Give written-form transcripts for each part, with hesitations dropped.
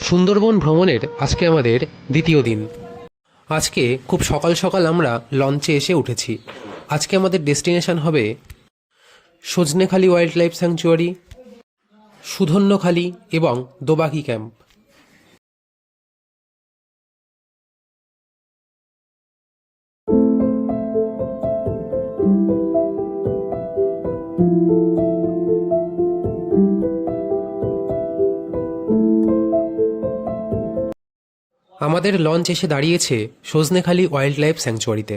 সুন্দরবন ভ্রমণের আজকে আমাদের দ্বিতীয় দিন। আজকে খুব সকাল সকাল আমরা লঞ্চে এসে উঠেছি। আজকে আমাদের ডেস্টিনেশন হবে Sajnekhali wild life sanctuary, Sudhanyakhali এবং দোবাকি ক্যাম্প। আমাদের লঞ্চ এসে দাঁড়িয়েছে সজনেখালি ওয়াইল্ড লাইফ স্যাংচুয়ারিতে।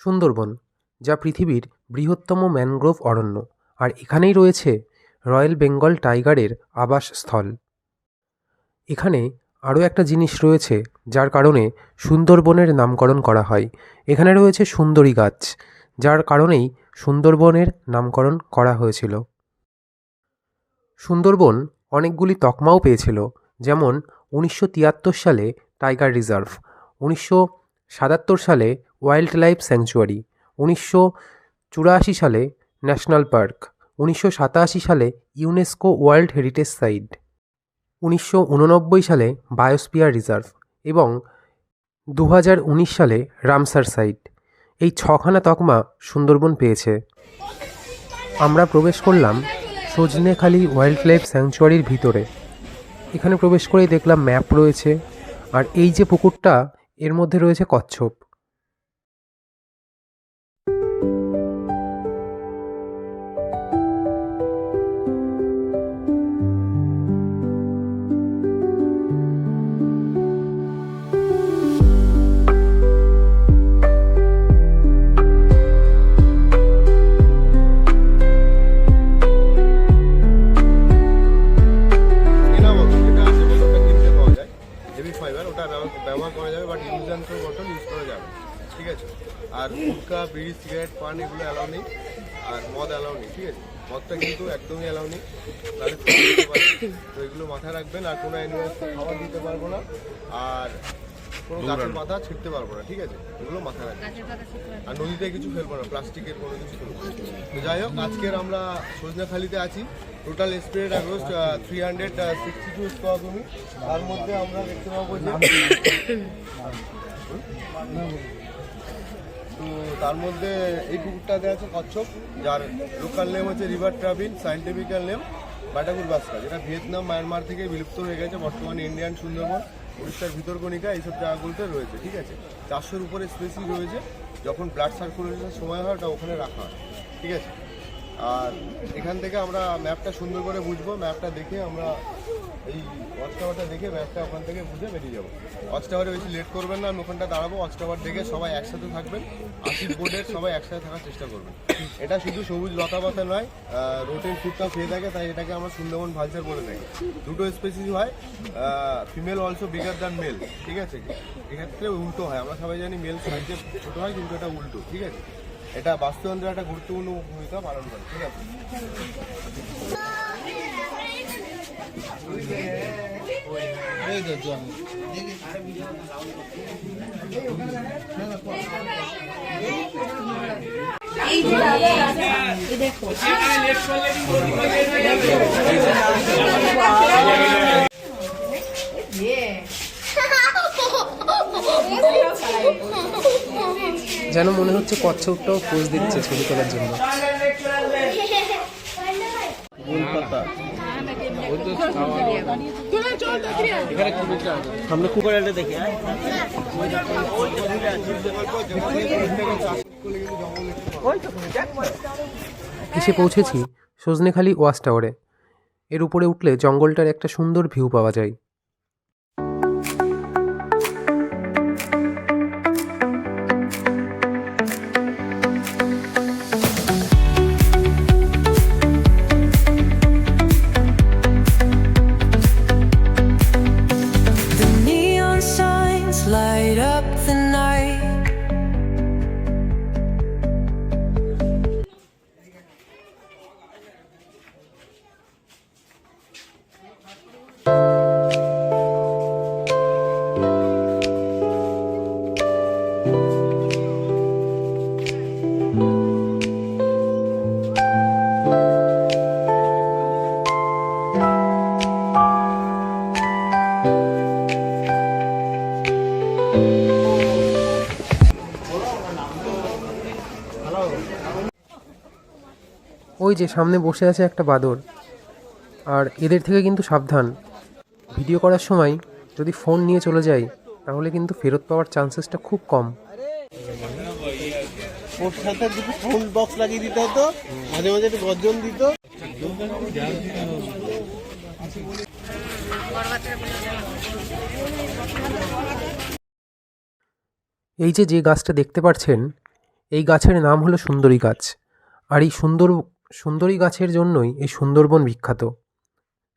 সুন্দরবন, যা পৃথিবীর বৃহত্তম ম্যানগ্রোভ অরণ্য, আর এখানেই রয়েছে রয়্যাল বেঙ্গল টাইগারের আবাসস্থল। এখানে আরও একটা জিনিস রয়েছে যার কারণে সুন্দরবনের নামকরণ করা হয়। এখানে রয়েছে সুন্দরী গাছ, যার কারণেই সুন্দরবনের নামকরণ করা হয়েছিল। সুন্দরবন অনেকগুলি তকমাও পেয়েছিল, যেমন 1973 সালে টাইগার রিজার্ভ, 1977 সালে ওয়াইল্ড লাইফ স্যাংচুয়ারি, 1984 সালে ন্যাশনাল পার্ক, 1987 সালে ইউনেস্কো ওয়ার্ল্ড হেরিটেজ সাইট, 1989 সালে বায়োস্ফিয়ার রিজার্ভ এবং 2019 সালে রামসার সাইট। এই 6খানা তকমা সুন্দরবন পেয়েছে। আমরা প্রবেশ করলাম সজনেখালি ওয়াইল্ড লাইফ স্যাংচুয়ারির ভিতরে। এখানে প্রবেশ করেই দেখলাম ম্যাপ রয়েছে, আর এই যে পুকুরটা, এর মধ্যে রয়েছে কচ্ছপ। ব্যবহার করা যাবে, বাট ইউজ বটল ইউজ করা যাবে, ঠিক আছে। আর গুটকা, বিড়ি, সিগারেট, পান এগুলো অ্যালাউ নেই, আর মদ অ্যালাউ নেই, ঠিক আছে। মদটা কিন্তু একদমই অ্যালাউ নেই, তাহলে তো এগুলো মাথায় রাখবেন। আর কোনো অ্যানিমেলসকে খাবার দিতে পারবো না, আর কোনো গাছের পাতা ছিঁড়তে পারবো না, ঠিক আছে। এগুলো মাথায় রাখবেন। আর নদীতে কিছু ফেলবো না, প্লাস্টিকের কোনো কিছু ফেলবো না। তো যাই হোক, আজকের আমরা সজনেখালিতে আছি। টোটাল স্প্রেড অ্যাগ্রোস্ট 362 স্কোয়ার কিমি। তার মধ্যে আমরা দেখতে পাবো যে তো তার মধ্যে এই পুকুরটাতে আছে কচ্ছপ, যার লোকাল নেম হচ্ছে রিভার ট্রাভিন, সায়েন্টিফিক্যাল নেম বাটাকুর বাস্কা, যেটা ভিয়েতনাম, মায়ানমার থেকে বিলুপ্ত হয়ে গেছে। বর্তমানে ইন্ডিয়ান সুন্দরবন, উড়িষ্যার ভিতরকণিকা, এইসব জায়গাগুলোতে রয়েছে, ঠিক আছে। 400-র উপরে স্পেসিস রয়েছে। যখন ব্লাড সার্কুলেশনের সময় হয়, ওটা ওখানে রাখা হয়, ঠিক আছে। আর এখান থেকে আমরা ম্যাপটা সুন্দর করে বুঝবো। ম্যাপটা দেখে আমরা এই ওয়াচ টাওয়ারটা দেখে ম্যাপটা ওখান থেকে বুঝে বেরিয়ে যাবো। ওয়াচ টাওয়ারে বেশি লেট করবেন না, আমি ওখানটা দাঁড়াবো। ওয়াচ টাওয়ার দেখে সবাই একসাথে থাকবেন, 80 বোর্ডের সবাই একসাথে থাকার চেষ্টা করবেন। এটা শুধু সবুজ লতাপাতা নয়, রোটেন ফুডটাও খেয়ে থাকে, তাই এটাকে আমরা সুন্দরবন ভালচার বলে থাকি। দুটো স্পেসিস হয়, female also bigger than male, ঠিক আছে। এক্ষেত্রে উল্টো হয়, আমরা সবাই জানি মেল সাইজে ছোটো হয়, কিন্তু এটা উল্টো, ঠিক আছে। এটা বাস্তুতন্ত্রে একটা গুরুত্বপূর্ণ ভূমিকা পালন করে, ঠিক আছে। যেন মনে হচ্ছে কচ্ছপটাও পোজ দিচ্ছে ছবি তোলার জন্য। আমরা কুকুরটা দেখি এসে পৌঁছেছি সজনেখালি ওয়াচ টাওয়ারে। এর উপরে উঠলে জঙ্গলটার একটা সুন্দর ভিউ পাওয়া যায়। ওই যে সামনে বসে আছে একটা বাঁদর, আর এদের থেকে কিন্তু সাবধান। ভিডিও করার সময় যদি ফোন নিয়ে চলে যাই তাহলে কিন্তু ফেরত পাওয়ার চান্সেসটা খুব কম। ওর সাথে দুটো সাউন্ড বক্স লাগিয়ে দিতে হতো, মাঝে মাঝে একটু গর্জন দিত। এই যে গাছটা দেখতে পাচ্ছেন, এই গাছের নাম হলো সুন্দরী গাছ। আর এই সুন্দরী গাছের জন্যই এই সুন্দরবন বিখ্যাত।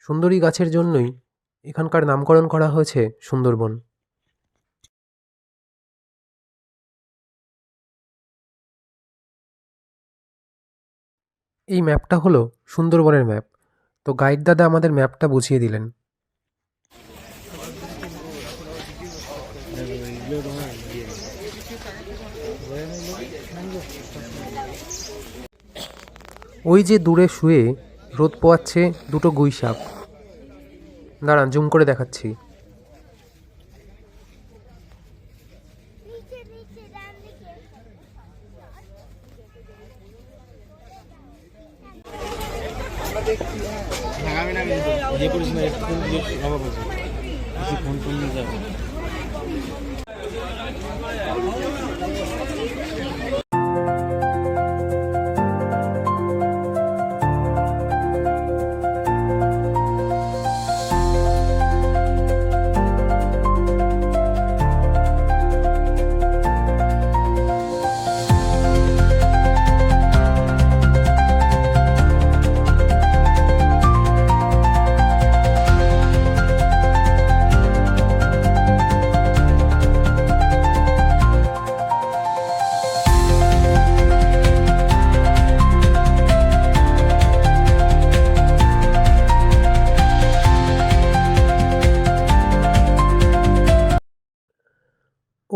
সুন্দরী গাছের জন্যই এখানকার নামকরণ করা হয়েছে সুন্দরবন। এই ম্যাপটা হলো সুন্দরবনের ম্যাপ। তো গাইড দাদা আমাদের ম্যাপটা বুঝিয়ে দিলেন। ওই যে দূরে শুয়ে রোদ পোয়াচ্ছে দুটো গুই সাপ। দাঁড়ান, জুম করে দেখাচ্ছি।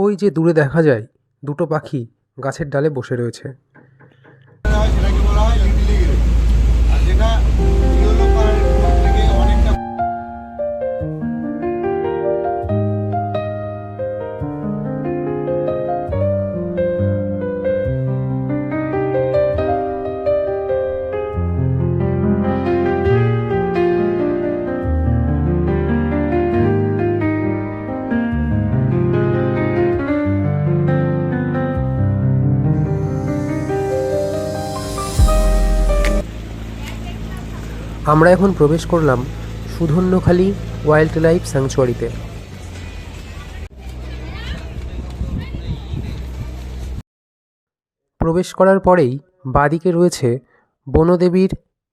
ওই যে দূরে দেখা যায় দুটো পাখি গাছের ডালে বসে রয়েছে। সেটাকে বলা হয় লিটল ইগল, আর যেটা ইয়েলো কালার থেকে অনেকটা। আমরা এখন প্রবেশ করলাম সুধন্যখালি ওয়াইল্ড লাইফ স্যাংচুয়ারিতে। প্রবেশ করার পরেই বাঁদিকে রয়েছে বনদেবীর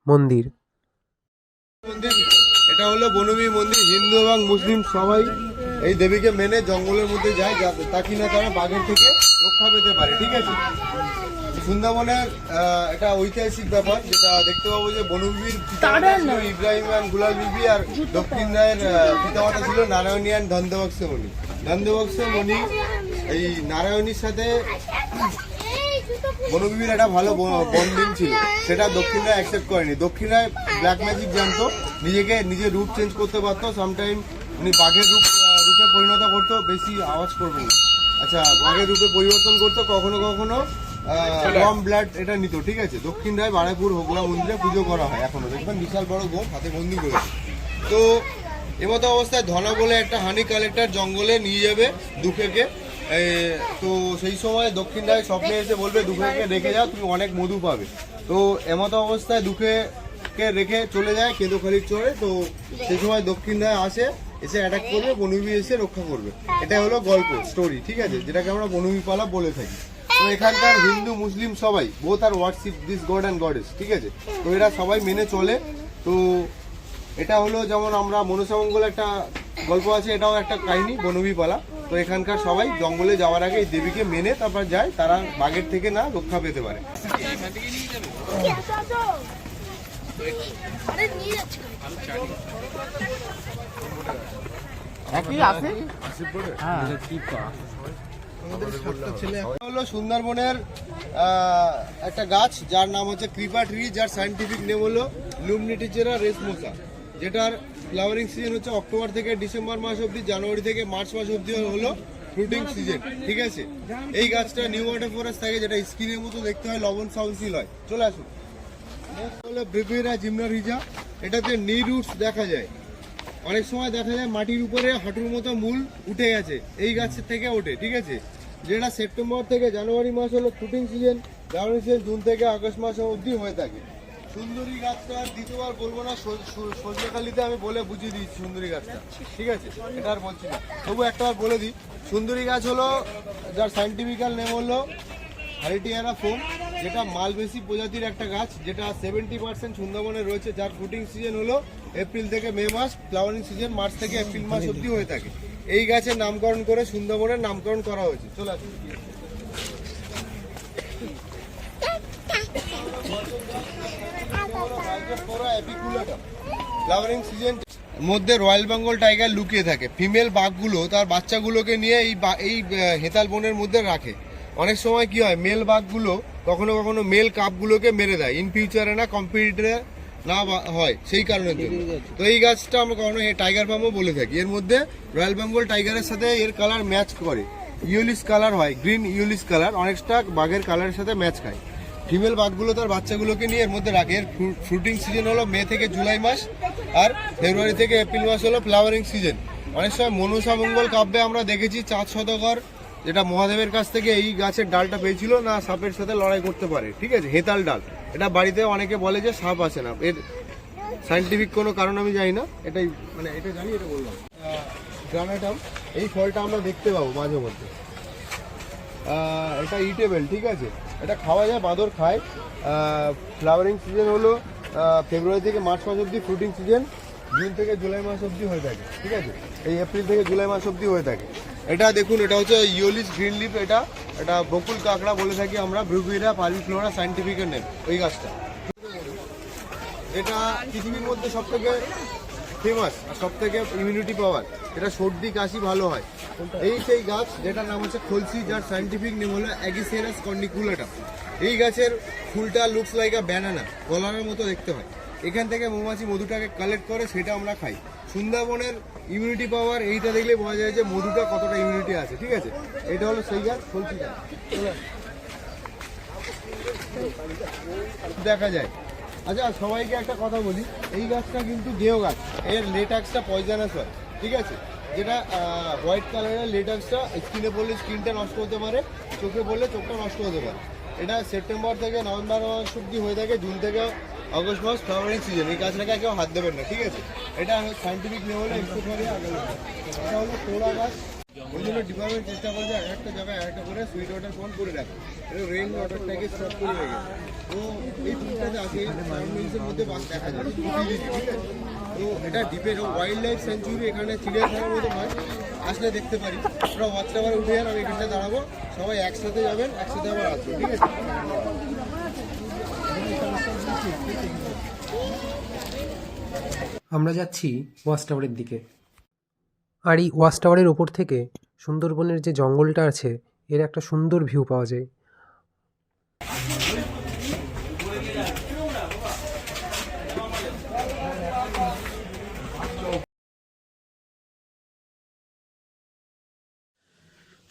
মন্দির। এটা হলো বনবী মন্দির। হিন্দু এবং মুসলিম সবাই এই দেবীকে মেনে জঙ্গলের মধ্যে যায়, তাকে না তারা বাঘের থেকে রক্ষা পেতে পারে। ঠিক আছে, সুন্দরবনের এটা ঐতিহাসিক ব্যাপার, যেটা দেখতে পাবো যে বনবিবির পিতামাতা ছিল ইব্রাহিম অ্যান্ড গুলাল বিবি, আর দক্ষিণ রায়ের পিতামাতা ছিল নারায়ণী অ্যান্ড ধন্দবক্স মণি। ধন্দবক্স মণি এই নারায়ণীর সাথে বনবিবির একটা ভালো বন্ডিং ছিল, সেটা দক্ষিণ রায় অ্যাকসেপ্ট করেনি। দক্ষিণ রায় ব্ল্যাক ম্যাজিক জানতো, নিজের রূপ চেঞ্জ করতে পারতো। সামটাইম উনি বাঘের রূপে পরিণত করতো। বেশি আওয়াজ করবেন না। আচ্ছা, বাঘের রূপে পরিবর্তন করতো, কখনো কখনো গম ব্লাড এটা নিত। ঠিক আছে, দক্ষিণ রায় বারাইপুর হোগলা মন্দিরে পুজো করা হয় এখনো, দেখবেন বিশাল বড় গোপ হাতে বন্দি করেছে। তো এমতো অবস্থায় ধনা বলে একটা হানি কালেক্টর জঙ্গলে নিয়ে যাবে দুঃখেকে। তো সেই সময় দক্ষিণ রায় স্বপ্নে এসে বলবে দুঃখেকে রেখে যাও, তুমি অনেক মধু পাবে। তো এমতো অবস্থায় দুঃখেকে রেখে চলে যায় কেঁদোখালির চরে। তো সেই সময় দক্ষিণ রায় এসে অ্যাটাক করবে, বনবী এসে রক্ষা করবে। এটা হলো গল্প স্টোরি, ঠিক আছে, যেটাকে আমরা বনবী পালা বলে থাকি। তো এখানকার হিন্দু মুসলিম সবাই both are worship this god and goddess. ঠিক আছে, তো এরা সবাই মেনে চলে। তো এটা হলো যেমন আমরা মনসামঙ্গল একটা গল্প আছে, এটাও একটা কাহিনী বনবী পালা। তো এখানকার সবাই জঙ্গলে যাওয়ার আগে এই দেবীকে মেনে তারপর যায়, তারা বাঘের থেকে না রক্ষা পেতে পারে। হলো সুন্দরবনের একটা গাছ যার নাম হচ্ছে ক্রিপার ট্রি, যার সায়েন্টিফিক নেম হলো লুমনিটিচেরা রেসমোসা, যেটার ফ্লাওয়ারিং সিজন হচ্ছে অক্টোবর থেকে ডিসেম্বর মাস অবধি, জানুয়ারি থেকে মার্চ মাস অবধি হলো ফ্রুটিং সিজন। ঠিক আছে, এই গাছটা নিউ ওয়াটার ফরেস্ট থাকে, যেটা স্কিনের মতো দেখতে হয়, লবণ সহনশীল হয়। চলে আসুন। হলো ব্রিভিয়েরা জিমনারিজা। এটাতে নি রুটস দেখা যায়, অনেক সময় দেখা যায় মাটির উপরে হাঁটুর মতো মূল উঠে গেছে, এই গাছের থেকে ওঠে, ঠিক আছে। যেটা সেপ্টেম্বর থেকে জানুয়ারি মাস হলো fruiting season, flowering season June থেকে আগস্ট মাস অবধি হয়ে থাকে। সুন্দরী গাছটা আর দ্বিতীয়বার বলবো না, সজনেখালিতে আমি বলে বুঝিয়ে দিচ্ছি সুন্দরী গাছটা, ঠিক আছে, এটা আর বলছি না, তবু একটাবার বলে দিই। সুন্দরী গাছ হলো, যার সাইন্টিফিক্যাল নেম হলো হারিটিয়ারা ফোম, যেটা মালবেসি প্রজাতির একটা গাছ, যেটা 70% সুন্দরবনে রয়েছে, যার ফ্রুটিং সিজন হলো এপ্রিল থেকে মে মাস, ফ্লাওয়ারিং সিজন মার্চ থেকে এপ্রিল মাস অবধি হয়ে থাকে। এই গাছের নামকরণ করে সুন্দরবনের নামকরণ করা হয়েছে। চলে আসুন। ফ্লাওয়ারিং সিজন মধ্যে রয়্যাল বেঙ্গল টাইগার লুকিয়ে থাকে। ফিমেল বাঘগুলো তার বাচ্চাগুলোকে নিয়ে এই হেতাল বনের মধ্যে রাখে। অনেক সময় কি হয়, মেল বাঘগুলো কখনো কখনো মেল কাপগুলোকে মেরে দেয়, ইন ফিউচারে না কম্পিটিটরে না হয় সেই কারণের জন্য। তো এই গাছটা আমরা কখনো টাইগার ফার্মও বলে থাকি। এর মধ্যে রয়্যাল বেঙ্গল টাইগারের সাথে এর কালার ম্যাচ করে, ইউলিশ কালার হয়, গ্রিন ইউলিশ কালার, অনেকটা বাঘের কালারের সাথে ম্যাচ খায়। ফিমেল বাঘগুলো তার বাচ্চাগুলোকে নিয়ে এর মধ্যে রাখে। এর ফ্রুটিং সিজন হলো মে থেকে জুলাই মাস, আর ফেব্রুয়ারি থেকে এপ্রিল মাস হলো ফ্লাওয়ারিং সিজন। অনেক সময় মনসা মঙ্গল কাব্যে আমরা দেখেছি চাঁদ সদাগর, যেটা মহাদেবের কাছ থেকে এই গাছের ডালটা পেয়েছিল, না সাপের সাথে লড়াই করতে পারে, ঠিক আছে, হেতাল ডাল। এটা বাড়িতে অনেকে বলে যে সাপ আসে না, এর সাইন্টিফিক কোনো কারণ আমি জানি না, এটাই মানে এটা জানি, এটা বললাম। গ্রানাটাম, এই ফলটা আমরা দেখতে পাবো মাঝে মধ্যে। এটা ইটেবল, ঠিক আছে, এটা খাওয়া যায়, বাঁদর খায়। ফ্লাওয়ারিং সিজন হলো ফেব্রুয়ারি থেকে মার্চ মাস অবধি, ফ্রুটিং সিজন জুন থেকে জুলাই মাস অবধি হয়ে থাকে, ঠিক আছে, এই এপ্রিল থেকে জুলাই মাস অবধি হয়ে থাকে। এটা দেখুন, এটা হচ্ছে ইয়োলিস গ্রিন লিফ, এটা বকুল কাঁকড়া বলে থাকি আমরা, ব্রুভিরা পালিফ্লোরা সাইন্টিফিকের নেম ওই গাছটা। এটা পৃথিবীর মধ্যে সব থেকে ফেমাস আর সব থেকে ইমিউনিটি পাওয়ার, এটা সর্দি কাশি ভালো হয়। এই সেই গাছ যেটার নাম হচ্ছে খলসি, যার সাইন্টিফিক নেম হলো অ্যাগিসেরাস কর্নিকুলাটাম। এই গাছের ফুলটা লুকস লাইক আ ব্যানানা, কলারের মতো দেখতে হয়। এখান থেকে মৌমাছি মধুটাকে কালেক্ট করে, সেটা আমরা খাই। সুন্দরবনের ইমিউনিটি পাওয়ার এইটা দেখলে বোঝা যায় যে মধুটা কতটা ইমিউনিটি আছে, ঠিক আছে। এটা হলো সেই গাছ, খলসি গাছ দেখা যায়। আচ্ছা, সবাইকে একটা কথা বলি, এই গাছটা কিন্তু গেও গাছ, এর লেটাক্সটা পয়জনাস হয়, ঠিক আছে, যেটা হোয়াইট কালারের লেটাক্সটা স্কিনে পড়লে স্কিনটা নষ্ট হতে পারে, চোখে পড়লে চোখটা নষ্ট হতে পারে। এটা সেপ্টেম্বর থেকে নভেম্বর মাস অব্দি হয়ে থাকে, জুন থেকে আগস্ট মাস ফ্লাওয়ারিং সিজন। এই গাছটাকে কেউ হাত দেবেন না, ঠিক আছে। এটা সাইন্টিফিক নেম হলো এক্সোফোরিয়া আগালোটা। এটা হলো তোড়া গাছ, ওই জন্য ডিপার্টমেন্ট চেষ্টা করে যে একটা জায়গায় একটা করে সুইট ওয়াটার পন্ড করে রাখে, এটা রেইন ওয়াটারটাকে স্টপ করে রেখে। তো এই ফুলটাতে আছে সাউন্ডেন্সের মধ্যে বাস দেখা যায়, ঠিক আছে। তো এটা ডিপের ওয়াইল্ড লাইফ সেঞ্চুরি, এখানে চিড়িয়াখানার মতো হয়, আসলে দেখতে পারি। ওরা ওয়াচ টাওয়ারে উঠে যান, আমি এখানটায় দাঁড়াবো, সবাই একসাথে যাবেন, একসাথে আবার আসবো, ঠিক আছে। আমরা যাচ্ছি ওয়াচ টাওয়ারের দিকে। আর এই ওয়াচ টাওয়ারের ওপর থেকে সুন্দরবনের যে জঙ্গলটা আছে, এর একটা সুন্দর ভিউ পাওয়া যায়।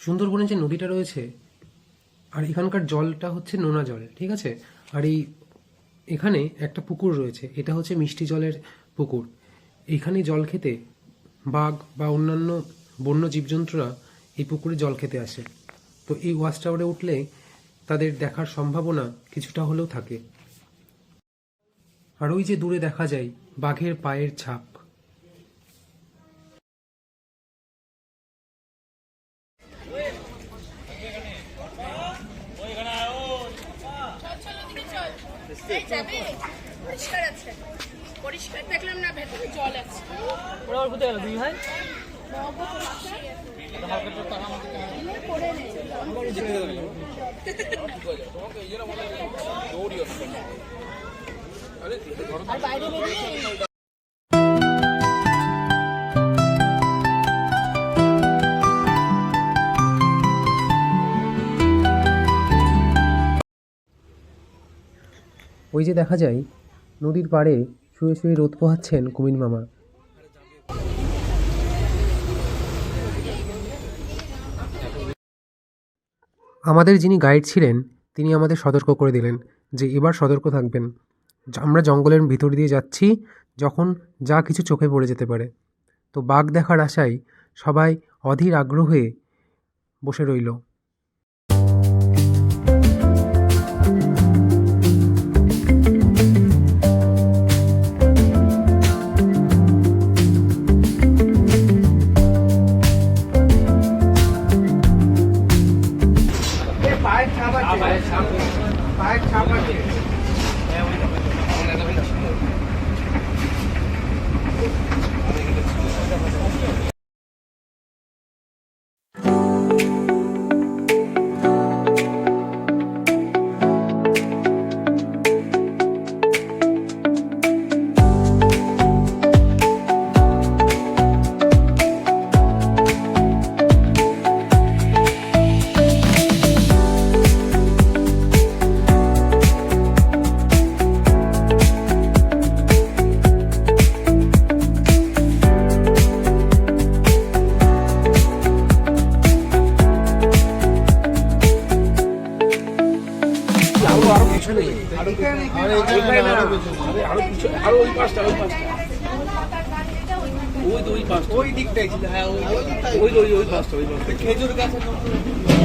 সুন্দরবনে যে নদীটা রয়েছে, আর এখানকার জলটা হচ্ছে নোনা জল, ঠিক আছে। আর এখানে একটা পুকুর রয়েছে, এটা হচ্ছে মিষ্টি জলের পুকুর। এইখানে জল খেতে বাঘ বা অন্যান্য বন্য জীবজন্তুরা এই পুকুরে জল খেতে আসে। তো এই ওয়াচ টাওয়ারে উঠলে তাদের দেখার সম্ভাবনা কিছুটা হলেও থাকে। আর ওই যে দূরে দেখা যায় বাঘের পায়ের ছাপ। পরিষ্কার আছে, পরিষ্কার দেখলাম না, ভেতরে জল আছে। ওরা ওর কোথায় গেল দুই ভাই? আর বাইরে বেরিয়ে ওই যে দেখা যায় নদীর পাড়ে শুয়ে শুয়ে রোদ পোহাচ্ছেন কুমির মামা। আমাদের যিনি গাইড ছিলেন তিনি আমাদের সতর্ক করে দিলেন যে এবার সতর্ক থাকবেন, আমরা জঙ্গলের ভিতর দিয়ে যাচ্ছি যখন যা কিছু চোখে পড়ে যেতে পারে। তো বাঘ দেখার আশায় সবাই অধীর আগ্রহে বসে রইল। ওই দিকটাই ছিল, হ্যাঁ ওই পাশটা, খেজুর গাছের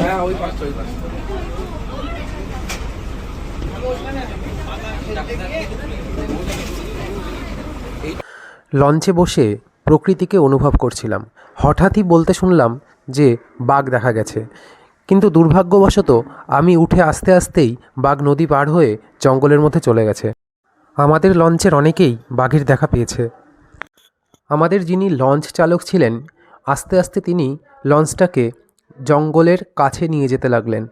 হ্যাঁ ওই পাশটা। লঞ্চে বসে প্রকৃতিকে অনুভব করছিলাম। হঠাৎই বলতে শুনলাম যে বাঘ দেখা গেছে, কিন্তু দুর্ভাগ্যবশত আমি উঠে আসতে আসতেই বাঘ নদী পার হয়ে জঙ্গলের মধ্যে চলে গেছে। আমাদের লঞ্চের অনেকেই বাঘের দেখা পেয়েছে। আমাদের যিনি লঞ্চ চালক ছিলেন, আস্তে আস্তে তিনি লঞ্চটাকে জঙ্গলের কাছে নিয়ে যেতে লাগলেন।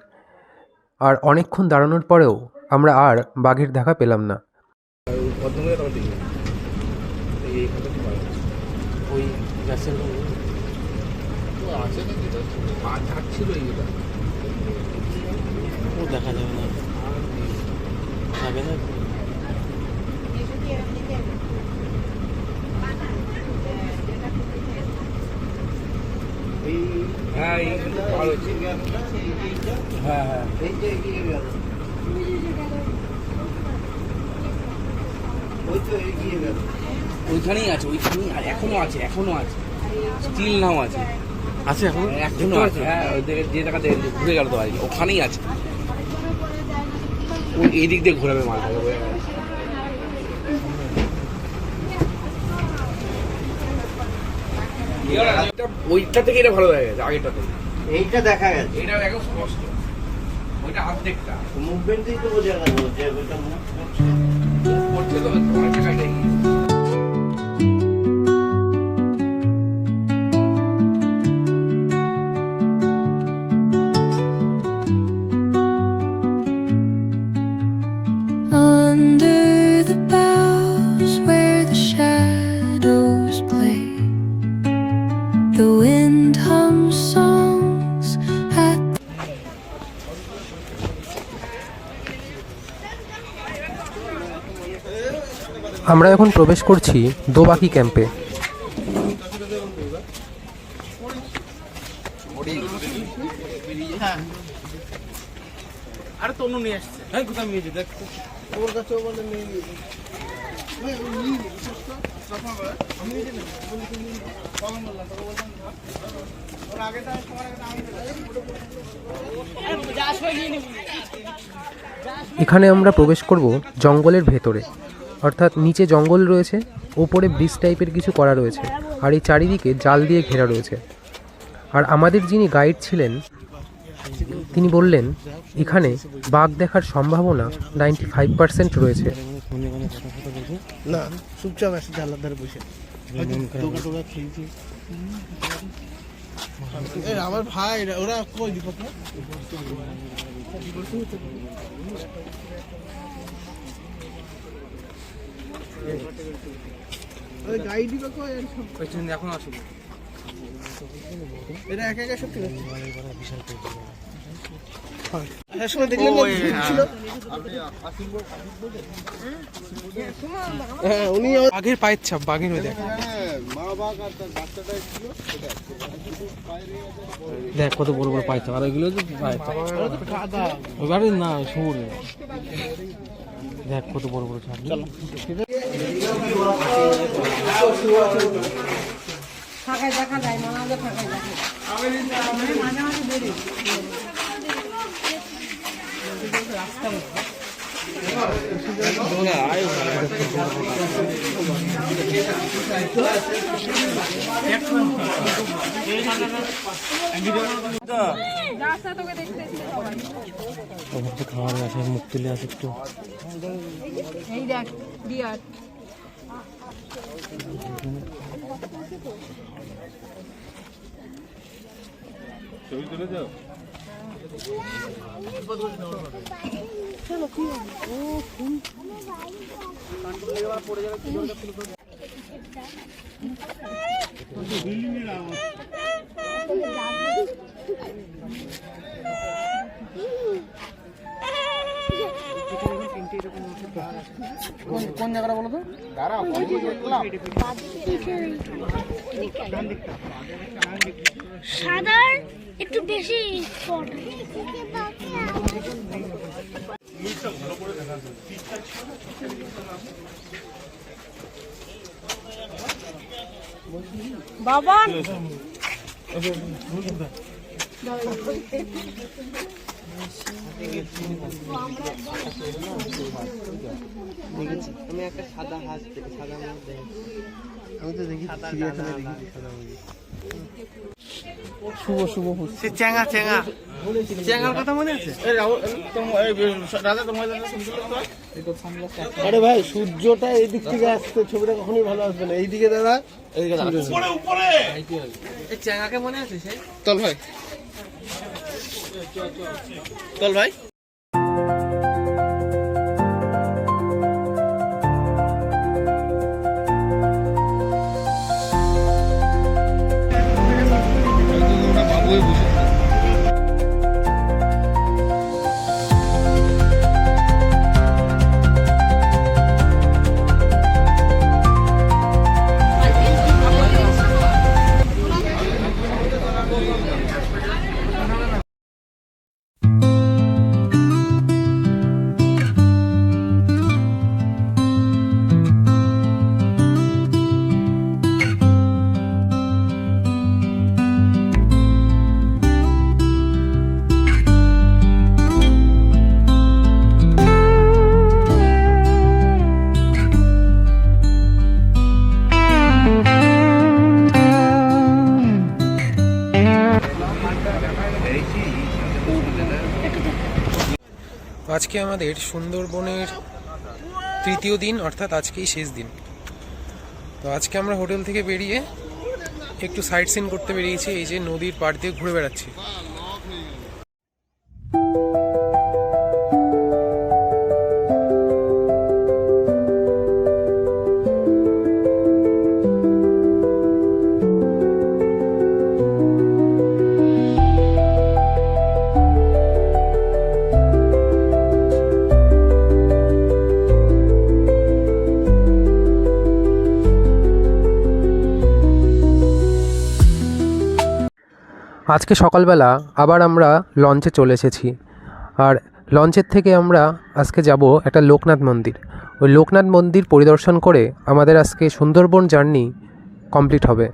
আর অনেকক্ষণ দাঁড়ানোর পরেও আমরা আর বাঘের দেখা পেলাম না। ওই গাছের ও দেখা যাবে না, যাবে না। হ্যাঁ হ্যাঁ ওইখানেই আছে, ওইখানেই এখনো আছে, স্টিল নাও আছে এখনো আছে। হ্যাঁ যে জায়গাতে ঘুরে গেল তো আর ওখানেই আছে। ওই এই দিক দিয়ে ঘোরাবে মাছ। ওইটা থেকে এটা ভালো দেখা গেছে, আগেরটা থেকে এইটা দেখা গেছে, এটা একদম স্পষ্ট। ওইটা অর্ধেকটা মুভমেন্টই তো বোঝা গেল যে ওইটা মুভ করছে। করছে তো অনেক জায়গায়। Under the boughs where the shadows play, the wind hums songs at আমরা এখন প্রবেশ করছি দোবাকি ক্যাম্পে। আরে তনু নিয়ে আসছে। হ্যাঁ কোথায় নিয়েছে দেখ ওর কাছেও বলে নেই। এখানে আমরা প্রবেশ করব জঙ্গলের ভেতরে, অর্থাৎ নিচে জঙ্গল রয়েছে, ওপরে ব্রিজ টাইপের কিছু করা রয়েছে, আর এই চারিদিকে জাল দিয়ে ঘেরা রয়েছে। আর আমাদের যিনি গাইড ছিলেন তিনি বললেন এখানে বাঘ দেখার সম্ভাবনা 95% রয়েছে। না চুপচাপ আসে জানলার ধারে বসে টোকা খেয়েছি। আমার ভাই ওরা কই দীপক না গাইড দীপক এখন আসুন। এটা একা একা সত্যি বাঘের পায়ের ছাপ, বাঘের দেখ দেখ কত বড় বড় পায়ের ছাপ। আর ওইগুলো না সবুজ দেখ কত বড় বড় ছাগল। চলো ফাঁকায় দেখা যায়, মনে হয় ফাঁকায় দেখা যায়। মাঝে মাঝে বেরিয়ে রাস্তা তোকে দেখতে এসেছে সবাই। খাওয়ার আছে, মুখ তুলে আছে একটু। এই দেখ ডিয়ার। ছবি তুলে যাও। কোন জায়গাটা বলো তো? সাদার একটু বেশি স্পট। বাবা আমি একটা সাদা হাঁস দেখি, সাদা মাছ দেখি। আমি তো দেখি চিড়িয়াখানায় দেখি সাদা মুরগি। সে চেঙ্গা চেঙ্গা চেঙ্গার কথা মনে আছে? আরে ভাই, সূর্যটা এই দিক থেকে আসছে, ছবিটা কখনোই ভালো আসবে না। এইদিকে দাঁড়া, এইদিকে দাঁড়া। এই চেঙ্গাকে মনে আছে সে? চল ভাই, চল ভাই। আজকে আমাদের সুন্দরবনের তৃতীয় দিন, অর্থাৎ আজকেই শেষ দিন। তো আজকে আমরা হোটেল থেকে বেরিয়ে একটু সাইট সিন করতে বেরিয়েছি। এই যে নদীর পাড় দিয়ে ঘুরে বেড়াচ্ছি। আজকে সকালবেলা আবার আমরা লঞ্চে চলে এসেছি, আর লঞ্চের থেকে আমরা আজকে যাব একটা লোকনাথ মন্দির। ওই লোকনাথ মন্দির পরিদর্শন করে আমাদের আজকে সুন্দরবন জার্নি কমপ্লিট হবে।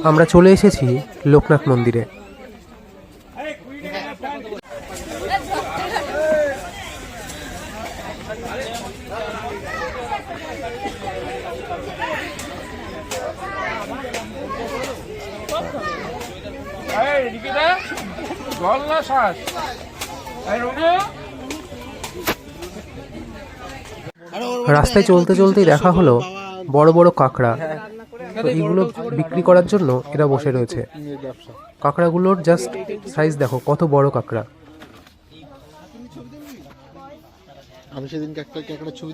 আমরা চলে এসেছি লোকনাথ মন্দিরে। রাস্তায় চলতে চলতেই দেখা হলো বড় বড় কাঁকড়া। তো এইগুলো বিক্রি করার জন্য এরা বসে রয়েছে। কাঁকড়াগুলোর জাস্ট সাইজ দেখো, কত বড় কাঁকড়া। আমি সেদিনকে একটা ছবি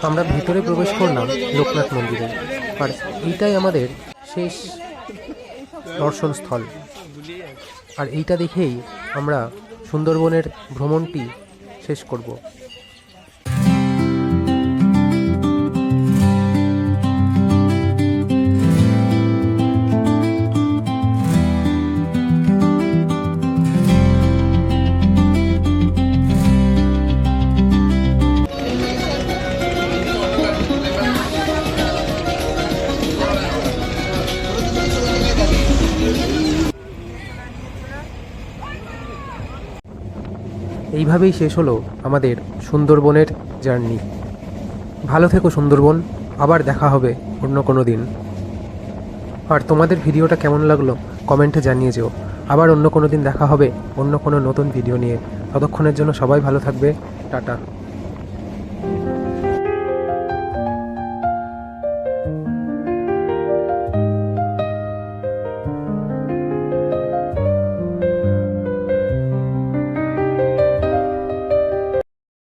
আমরা ভিতরে প্রবেশ করলাম লোকনাথ মন্দিরে, আর এইটাই আমাদের শেষ দর্শনস্থল। আর এইটা দেখেই আমরা সুন্দরবনের ভ্রমণটি শেষ করব। এইভাবেই শেষ হলো আমাদের সুন্দরবনের জার্নি। ভালো থেকো সুন্দরবন, আবার দেখা হবে অন্য কোনো দিন। আর তোমাদের ভিডিওটা কেমন লাগলো কমেন্টে জানিয়ে যেও। আবার অন্য কোনো দিন দেখা হবে অন্য কোনো নতুন ভিডিও নিয়ে। ততক্ষণের জন্য সবাই ভালো থাকবে। টাটা।